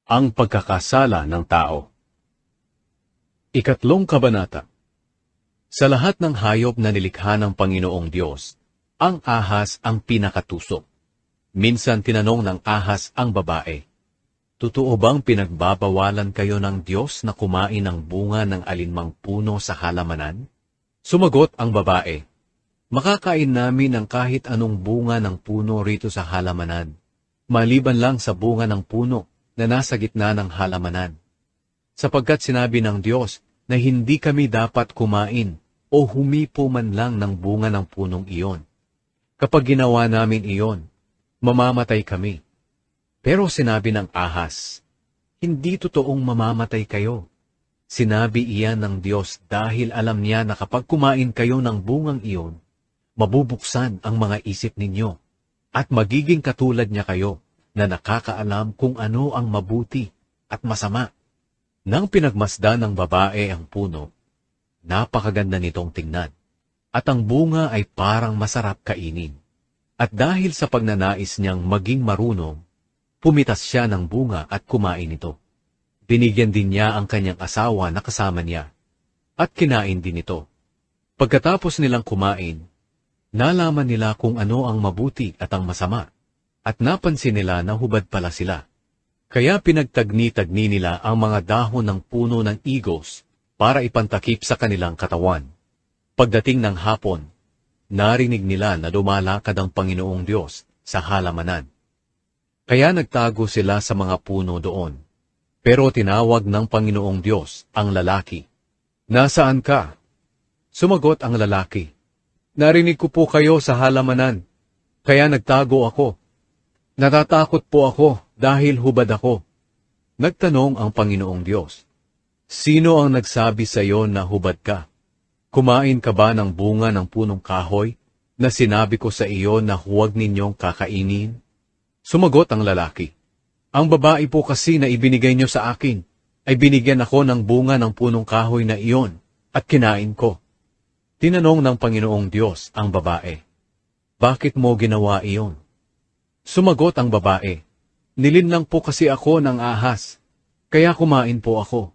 Ang pagkakasala ng tao. Ikatlong kabanata. Sa lahat ng hayop na nilikha ng Panginoong Diyos, ang ahas ang pinakatusok. Minsan tinanong ng ahas ang babae, "Totoo bang pinagbabawalan kayo ng Diyos na kumain ng bunga ng alinmang puno sa halamanan?" Sumagot ang babae, "Makakain namin ng kahit anong bunga ng puno rito sa halamanan, maliban lang sa bunga ng puno na nasa gitna ng halamanan. Sapagkat sinabi ng Diyos na hindi kami dapat kumain o humipo man lang ng bunga ng punong iyon. Kapag ginawa namin iyon, mamamatay kami." Pero sinabi ng ahas, "Hindi totoong mamamatay kayo." Sinabi iyan ng Diyos dahil alam niya na kapag kumain kayo ng bungang iyon, mabubuksan ang mga isip ninyo at magiging katulad niya kayo na nakakaalam kung ano ang mabuti at masama. Nang pinagmasdan ng babae ang puno, napakaganda nitong tingnan, at ang bunga ay parang masarap kainin. At dahil sa pagnanais niyang maging marunong, pumitas siya ng bunga at kumain ito. Binigyan din niya ang kanyang asawa na kasama niya, at kinain din ito. Pagkatapos nilang kumain, nalaman nila kung ano ang mabuti at ang masama, at napansin nila na hubad pala sila. Kaya pinagtagni-tagni nila ang mga dahon ng puno ng igos para ipantakip sa kanilang katawan. Pagdating ng hapon, narinig nila na lumalakad ang Panginoong Diyos sa halamanan. Kaya nagtago sila sa mga puno doon. Pero tinawag ng Panginoong Diyos ang lalaki. "Nasaan ka?" Sumagot ang lalaki, "Narinig ko po kayo sa halamanan, kaya nagtago ako. Natatakot po ako dahil hubad ako." Nagtanong ang Panginoong Diyos, "Sino ang nagsabi sa iyo na hubad ka? Kumain ka ba ng bunga ng punong kahoy na sinabi ko sa iyo na huwag ninyong kakainin?" Sumagot ang lalaki, "Ang babae po kasi na ibinigay niyo sa akin ay binigyan ako ng bunga ng punong kahoy na iyon at kinain ko." Tinanong ng Panginoong Diyos ang babae, "Bakit mo ginawa iyon?" Sumagot ang babae, "Nilinlang po kasi ako ng ahas, kaya kumain po ako."